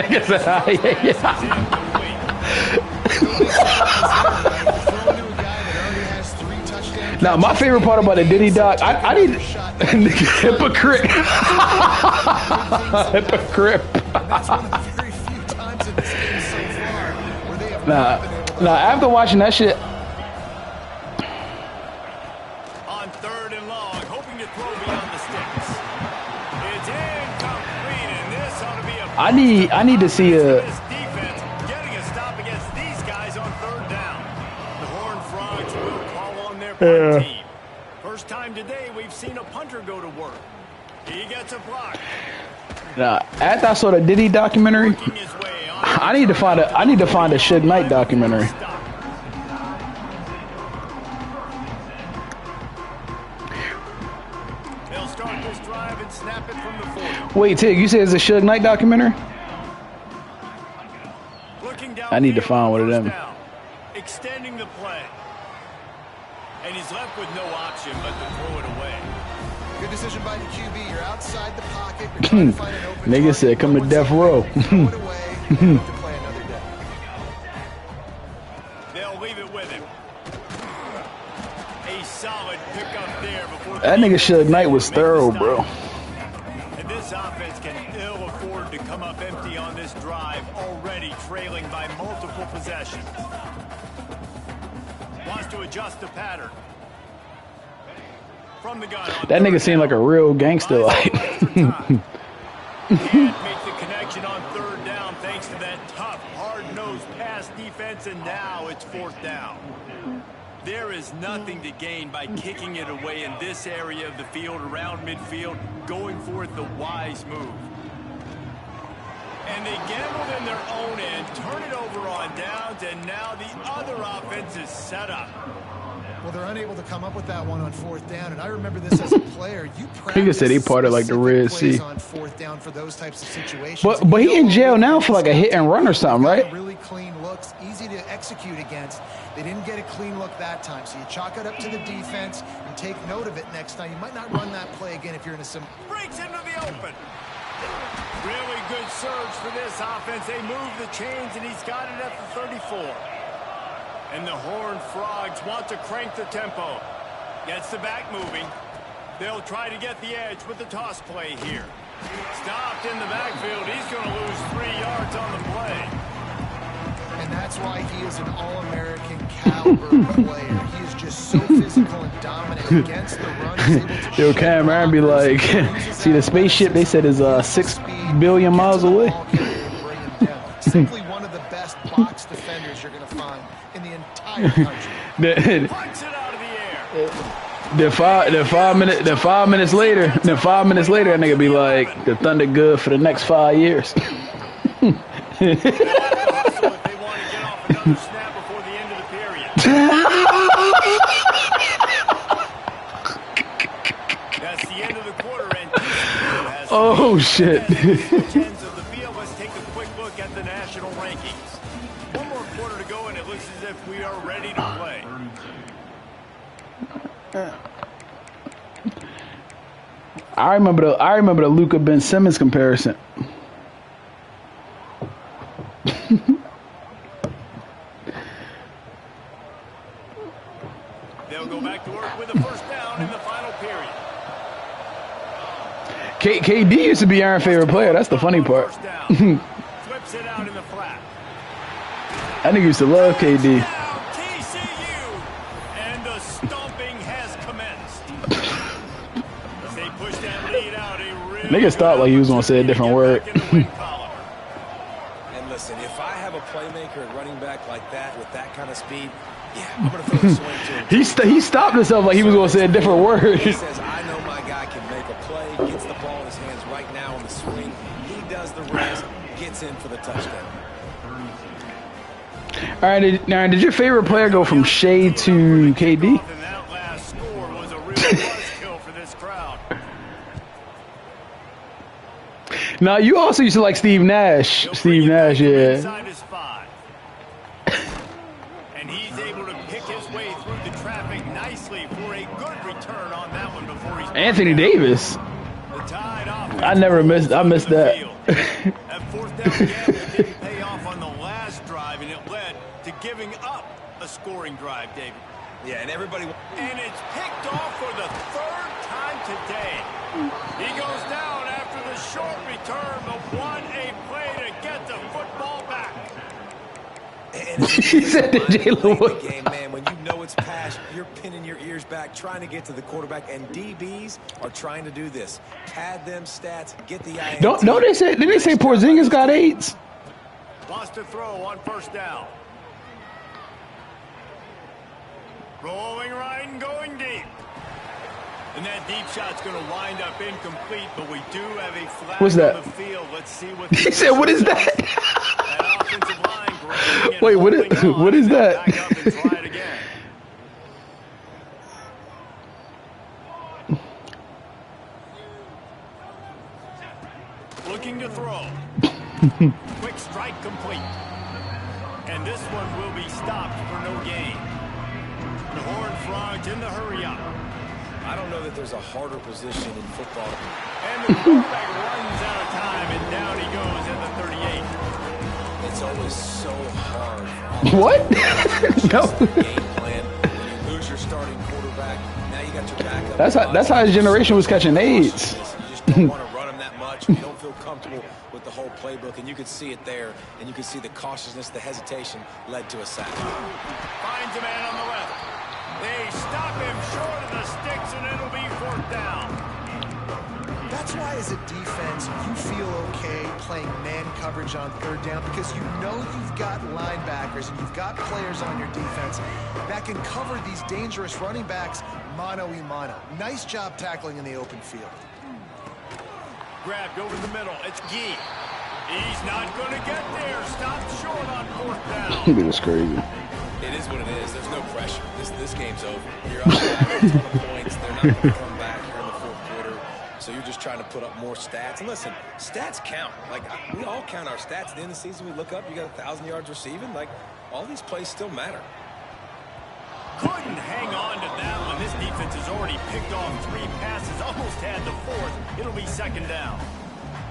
Nigga said, ah, yeah. Now, my favorite part about the Diddy doc, I need hypocrite. Hypocrite. Nah, after watching that shit, On third and long, hoping to throw beyond the sticks. It's incomplete, and this ought to be a I need to see a. this defense getting a stop against these guys on third down. The Horned Frogs will call on their punt team. First time today we've seen a punter go to work. He gets a block. After I saw the Diddy documentary, Working his way on. I need to find a Suge Knight documentary. They'll start this drive and snap it from the 40. Wait, Tig, you said it's a Suge Knight documentary? Looking down I need to field find for one of first them. down. Extending the play. And he's left with no option but to throw it away. Good decision by the QB. You're outside the pocket. You're trying to find an open Nigga target. said, "Come to Once death you row." throw it away, you have to play another day. They'll leave it with him. A solid pickup there before That nigga Suge Knight was thorough, bro. And this offense can ill afford to come up empty on this drive, already trailing by multiple possessions. Wants to adjust the pattern. From the gun on That nigga third seemed like a real gangster. Like, Can't make the connection on third down thanks to that tough, hard-nosed pass defense, and now it's fourth down. There is nothing to gain by kicking it away in this area of the field, around midfield, going for it the wise move. And they gambled in their own end, turn it over on downs, and now the other offense is set up. Well, they're unable to come up with that one on fourth down, and I remember this as a player. You Nigga said he part of like the Red specific plays Sea. on fourth down for those types of situations. But he in jail now for like a hit and run or something, right? Really clean look. looks, easy to execute against. They didn't get a clean look that time, so you chalk it up to the defense and take note of it next time. You might not run that play again if you're in a sim. Breaks into the open. Really good surge for this offense. They move the chains, and he's got it at the 34. And the Horned Frogs want to crank the tempo. Gets the back moving. They'll try to get the edge with the toss play here. Stopped in the backfield. He's going to lose 3 yards on the play. And that's why he is an All-American caliber player. He is just so physical and dominant against the run. He's able to Yo, Cam Aaron be like, see the spaceship they said is 6 billion miles away. Simply one of the best box defenders you're going to find in the entire country. Punch it out of the air. Then 5 minutes later, that nigga be like, the Thunder good for the next 5 years. They'll have to hustle if they want to get off another snap before the end of the period. That's the end of the quarter, and TCU has Oh shit. ends of the field. Let's take a quick look at the national rankings. One more quarter to go, and it looks as if we are ready to play. I remember the Luka Ben Simmons comparison. They'll go back to work with a first down in the final period. KD used to be Aaron's favorite player. That's the funny part. First down. Flips it out in the flat. That nigga used to love KD. Down, TCU, and the stomping has commenced. As they push that lead out, a really Nigga stopped like he was gonna say a different word. And listen, if I have a playmaker at running back like that with that kind of speed, yeah, I'm going to throw a swing to him. He stopped himself like he was gonna say a different word. He says, I know my guy can make a play, gets the ball in his hands right now on the swing. He does the rest, gets in for the touchdown. All right, did your favorite player go from Shea to KD? And that last score was a real buzzkill for this crowd. Now you also used to like Steve Nash. He'll Steve bring it back Nash, from yeah. inside his 5. And he's able to pick his way through the traffic nicely for a good return on that one before he's Anthony Davis. The Tide offense I missed that. That fourth down gamble didn't pay off on the last drive, and it led to giving up a scoring drive, David. Yeah, and everybody... And it's picked off for the 3rd time today. He goes down after the short return, but what a play to get the football back. And He said to Jalen Wood. game, man, when you know it's pass, you're pinning your ears back, trying to get to the quarterback, and DBs are trying to do this. Pad them stats, get the INT. Don't they say? Didn't they say Porzingis got AIDS? Lost a throw on first down. Rolling right and going deep. And that deep shot's going to wind up incomplete, but we do have a flag What's that? on the field. Let's see what He said, "What is that?" that offensive line grabbing and Wait, holding on, what is and they'll that? Back up and try it again. Looking to throw. Quick strike complete. And this one will be stopped for no gain. The Horned Frogs in the hurry up. I don't know that there's a harder position in football. And the quarterback runs out of time, and down he goes at the 38. It's always so hard. What? No. Game plan. When you lose your starting quarterback, now you got your backup. That's how his generation was catching AIDS. You just don't want to run him that much. You don't feel comfortable with the whole playbook, and you could see it there, and you could see the cautiousness, the hesitation led to a sack. Finds a man on the left. They stop him short of the sticks, and it'll be 4th down. That's why as a defense, you feel okay playing man coverage on 3rd down because you know you've got linebackers and you've got players on your defense that can cover these dangerous running backs mano-a-mano. Nice job tackling in the open field. Grabbed over the middle. It's Gee. He's not going to get there. Stopped short on 4th down. It was crazy. It is what it is. There's no pressure. This game's over. You're up by a ton of points. They're not going to come back here in the 4th quarter. So you're just trying to put up more stats. And listen, stats count. Like, we all count our stats. At the end of the season, we look up, you got 1,000 yards receiving. Like, all these plays still matter. Couldn't hang on to that one. This defense has already picked off 3 passes, almost had the 4th. It'll be 2nd down.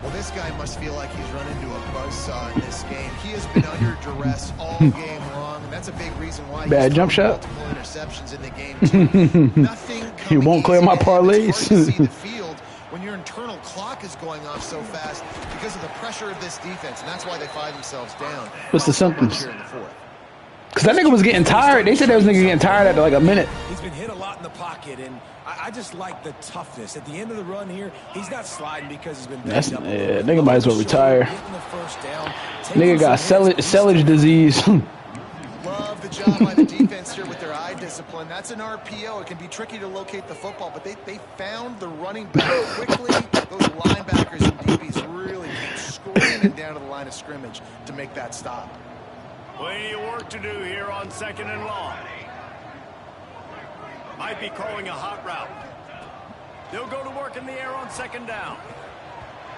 Well, this guy must feel like he's run into a buzzsaw in this game. He has been under duress all game long, and that's a big reason why bad jump shot. Multiple interceptions in the game, too. Nothing He won't clear my parlays. It's hard to see the field when your internal clock is going off so fast because of the pressure of this defense, and that's why they find themselves down. What's the symptoms? Here in the 4th. Because that nigga was getting tired. They said that was nigga getting tired after like a minute. He's been hit a lot in the pocket, and I just like the toughness. At the end of the run here, he's not sliding because he's been banged up. Yeah, nigga might as well retire. Getting the first down, Nigga got sellage disease. Love the job by the defense here with their eye discipline. That's an RPO. It can be tricky to locate the football, but they found the running back quickly. Those linebackers and DBs really came screaming down to the line of scrimmage to make that stop. Plenty of work to do here on 2nd and long. Might be calling a hot route. They'll go to work in the air on 2nd down.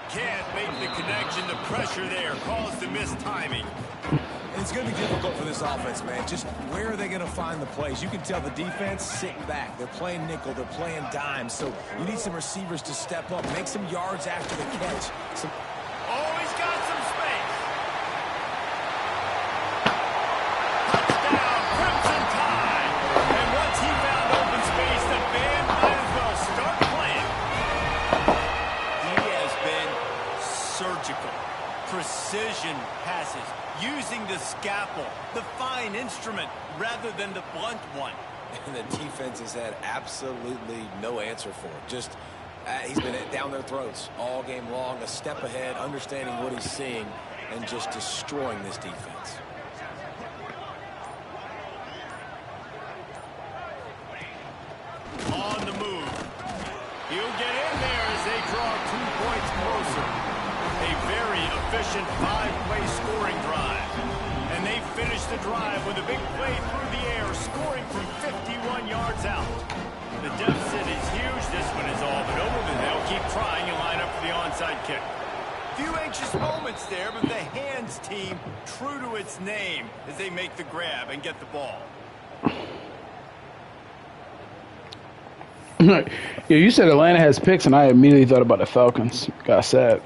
Can't make the connection. The pressure there caused the missed timing. It's going to be difficult for this offense, man. Just where are they going to find the plays? You can tell the defense sitting back. They're playing nickel. They're playing dime. So you need some receivers to step up, make some yards after the catch. Oh, he's got some space. Touchdown, Crimson Tide. And once he found open space, the band might as well start playing. He has been surgical. Precision passes, using the scalpel, the fine instrument, rather than the blunt one. And the defense has had absolutely no answer for it. Just, he's been down their throats all game long, a step ahead, understanding what he's seeing, and just destroying this defense. On the move. He'll get in there as they draw 2 points closer. A very efficient 5-play scoring drive. And they finish the drive with a big play through the air, scoring from 51 yards out. The deficit is huge. This one is all but over, but they'll keep trying and line up for the onside kick. Few anxious moments there, but the hands team true to its name as they make the grab and get the ball. Yeah, you said Atlanta has picks, and I immediately thought about the Falcons. Got sad.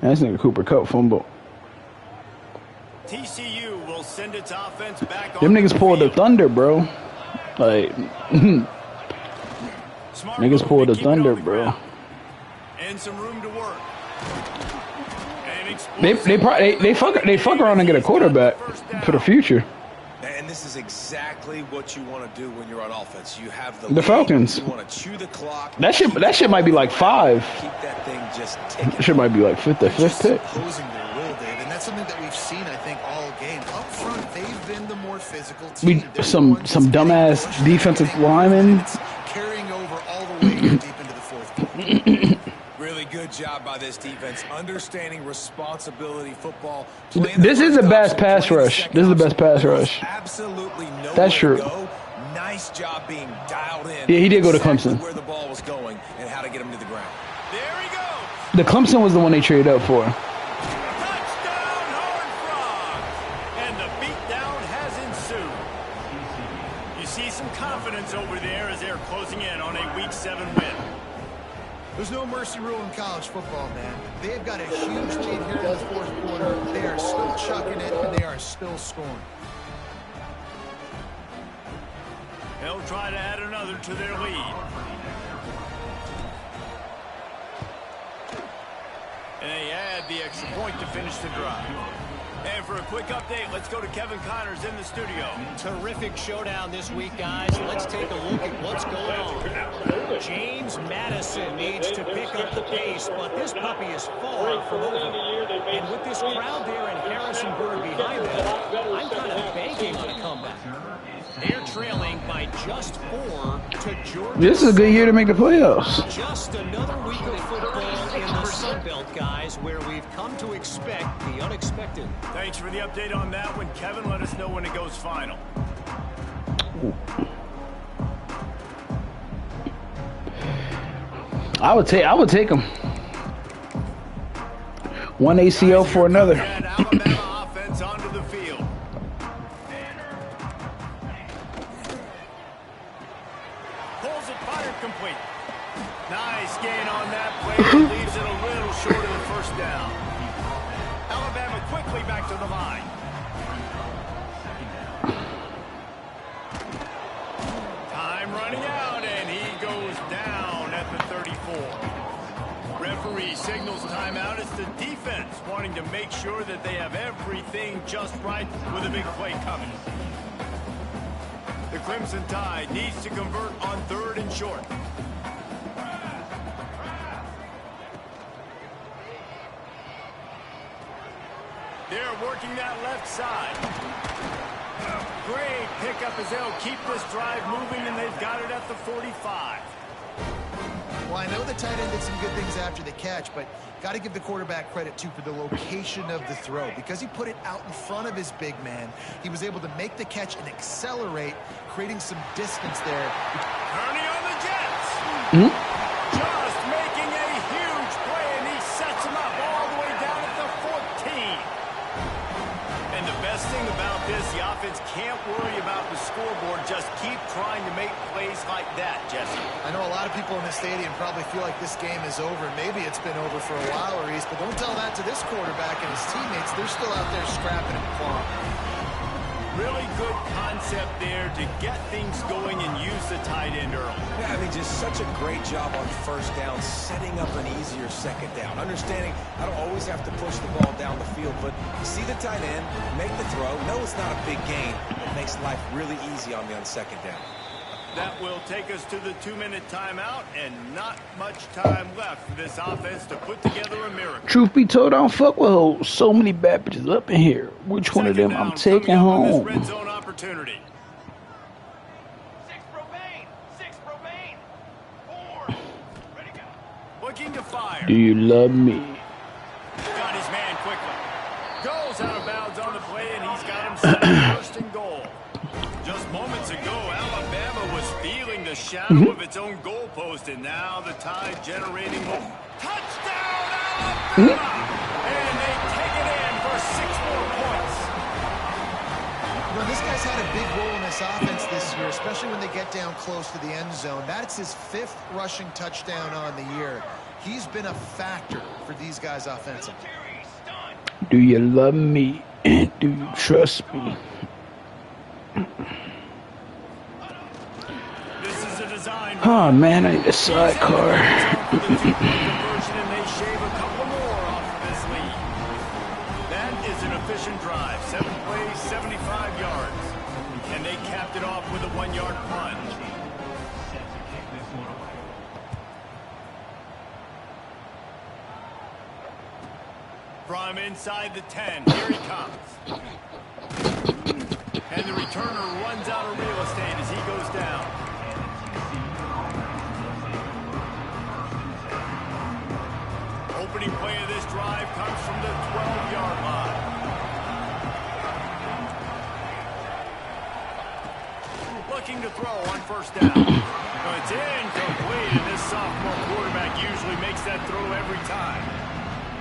This nigga Cooper Kupp fumble. TCU will send its offense back on. Them niggas pulled the thunder, bro. Like, niggas pulled the thunder, bro. And some room to work. They fuck around and get a quarterback for the future. And this is exactly what you want to do when you're on offense. You have the Falcons. You want to chew the clock. That shit might be like 5. Keep that thing just ticking. That shit might be like fifth pick. Opposing their will, Dave, and that's something that we've seen, I think, all game. Up front, they've been the more physical team. Some dumbass defensive linemen carrying over all the way deep into the 4th. Really good job by this defense, understanding responsibility football. This is the best pass rush. This is the best pass rush. Absolutely no. That's true. Nice job being dialed in. Yeah, he did go to Clemson. Where the ball was going and how to get him to the ground. There he goes. The Clemson was the one they traded up for. Touchdown, Horned Frogs. And the beatdown has ensued. You see some confidence over there as they're closing in on a Week 7 win. There's no mercy rule in college football, man. They've got a huge lead here in the 4th quarter. They are still chucking it, and they are still scoring. They'll try to add another to their lead. And they add the extra point to finish the drive. And for a quick update, let's go to Kevin Connors in the studio. Terrific showdown this week, guys. Let's take a look at what's going on. James Madison needs to pick up the pace, but this puppy is far from over. And with this crowd there and Harrisonburg behind them, I'm kind of banking on a comeback. They're trailing by just 4 to Georgia. This is a good year to make the playoffs. Just another week of football in the Sun Belt, guys, where we've come to expect the unexpected. Thanks for the update on that one, Kevin. Let us know when it goes final. I would take him. One ACL for another. Alabama offense onto the field. Pulls it, fired complete. Nice gain on that play. Leaves it a little short of the first down. Alabama quickly back to the line. Time running out, and he goes down at the 34. Referee signals timeout. It's the defense wanting to make sure that they have everything just right with a big play coming. The Crimson Tide needs to convert on 3rd and short. They're working that left side. Great pickup as they'll keep this drive moving, and they've got it at the 45. Well, I know the tight end did some good things after the catch, but got to give the quarterback credit, too, for the location of the throw. Because he put it out in front of his big man, he was able to make the catch and accelerate, creating some distance there. Turning on the Jets. Just making a huge play, and he sets him up all the way down at the 14. And the best thing about this, the offense can't worry about the scoreboard. Just keep trying to make plays like that, Jesse. I know a lot of people in the stadium probably feel like this game is over. Maybe it's been over for a while, Reese, but don't tell that to this quarterback and his teammates. They're still out there scrapping and clawing. Really good concept there to get things going and use the tight end early. Yeah, I mean, just such a great job on first down, setting up an easier second down. Understanding I don't always have to push the ball down the field, but you see the tight end, make the throw. No, it's not a big gain. It makes life really easy on me on second down. That will take us to the 2-minute timeout, and not much time left for this offense to put together a miracle. Truth be told, I don't fuck with hoes. So many bad bitches up in here. Which one of them I'm taking home? Red zone opportunity. 6 Romaine! 6 Romaine! 4! Ready, go! Looking to fire. Do you love me? Got his man quickly. Goes out of bounds on the play, and he's got himself first and goal. Just moments ago, Alabama was feeling the shadow of its own goalpost, and now the Tide generating hope. Touchdown, Alabama! And they take it in for 6 more points. You know, this guy's had a big role in this offense this year, especially when they get down close to the end zone. That's his 5th rushing touchdown on the year. He's been a factor for these guys offensively. Do you love me? Do you trust me? This is a design. Oh man, I need a sidecar. And they shave a couple more off of this lead. That is an efficient drive. 7 plays, 75 yards. And they capped it off with a 1-yard plunge. From inside the 10, here he comes. And the returner runs out of real estate as he goes down. Opening play of this drive comes from the 12-yard line. Looking to throw on first down. It's incomplete, and this sophomore quarterback usually makes that throw every time.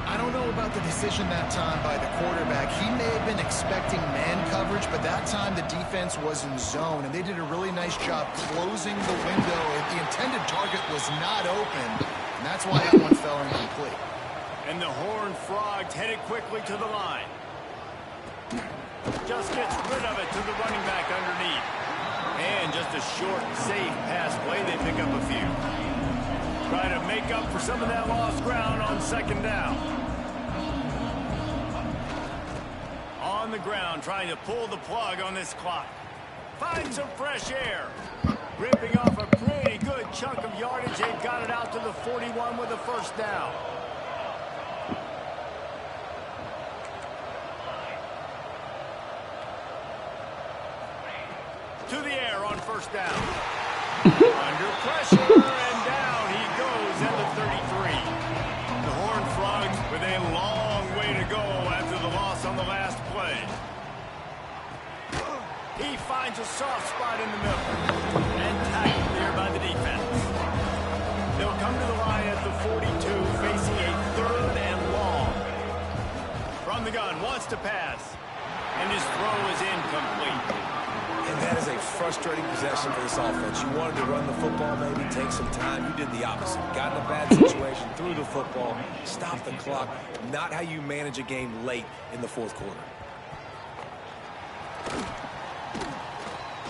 I don't know about the decision that time by the quarterback. He may have been expecting man coverage, but that time the defense was in zone, and they did a really nice job closing the window. The intended target was not open, and that's why that one fell incomplete. And the Horned Frogs headed quickly to the line. Just gets rid of it to the running back underneath. And just a short, safe pass play. They pick up a few. Try to make up for some of that lost ground on second down. On the ground, trying to pull the plug on this clock. Find some fresh air. Ripping off a pretty good chunk of yardage. They got it out to the 41 with a first down. To the first down. Under pressure, and down he goes at the 33. The Horned Frogs with a long way to go after the loss on the last play. He finds a soft spot in the middle and tackled there by the defense. They'll come to the line at the 42, facing a 3rd and long. From the gun, wants to pass, and his throw is incomplete. And that is a frustrating possession for this offense. You wanted to run the football, maybe take some time. You did the opposite. Got in a bad situation, threw the football, stopped the clock. Not how you manage a game late in the 4th quarter.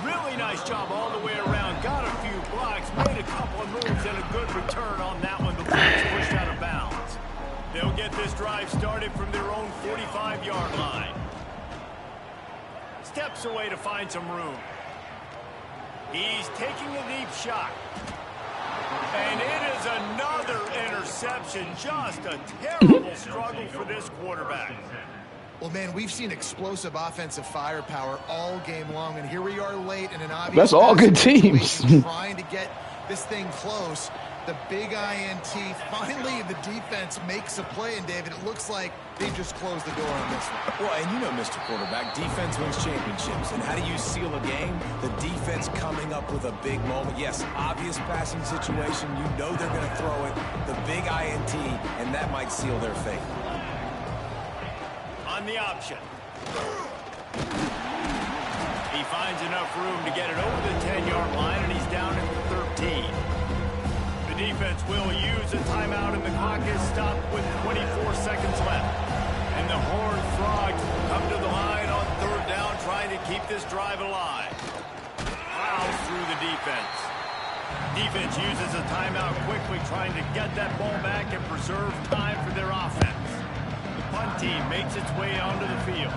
Really nice job all the way around. Got a few blocks, made a couple of moves, and a good return on that one before it's pushed out of bounds. They'll get this drive started from their own 45-yard line. Steps away to find some room. He's taking a deep shot. And it is another interception. Just a terrible struggle for this quarterback. Well, man, we've seen explosive offensive firepower all game long, and here we are late in an obvious... That's all good teams. Trying to get this thing close. The big INT. Finally, the defense makes a play, and David, it looks like they just closed the door on this one. Well, and you know, Mr. Quarterback, defense wins championships. And how do you seal a game? The defense coming up with a big moment. Yes, obvious passing situation. You know they're going to throw it. The big INT, and that might seal their fate. On the option. He finds enough room to get it over the 10-yard line, and he's down at the 13. The defense will use a timeout, and the clock is stopped with 24 seconds left. And the Horned Frogs come to the line on 3rd down, trying to keep this drive alive. Plows through the defense. Defense uses a timeout quickly, trying to get that ball back and preserve time for their offense. Punt team makes its way onto the field.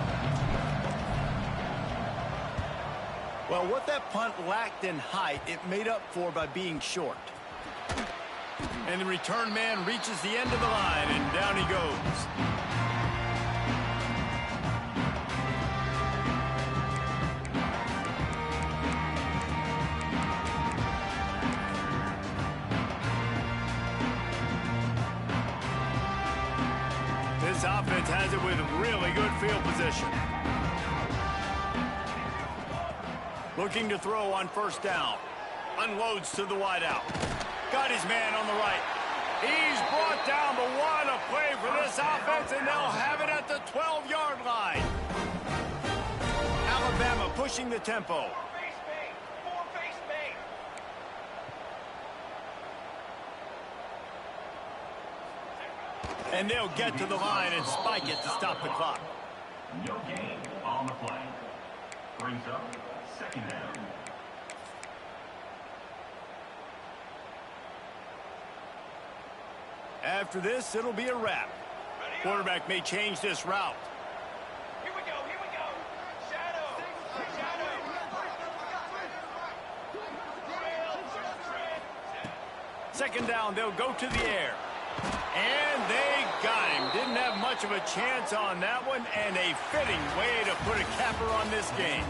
Well, what that punt lacked in height, it made up for by being short. And the return man reaches the end of the line, and down he goes. This offense has it with really good field position. Looking to throw on 1st down. Unloads to the wideout. Got his man on the right. He's brought down, but what a play for this offense, and they'll have it at the 12-yard line. Alabama pushing the tempo. And they'll get to the line and spike it to stop the clock. No gain on the play. Brings up 2nd down. After this, it'll be a wrap. Quarterback may change this route. Here we go, here we go. Shadow. Shadow. 2nd down, they'll go to the air. And they got him. Didn't have much of a chance on that one, and a fitting way to put a capper on this game.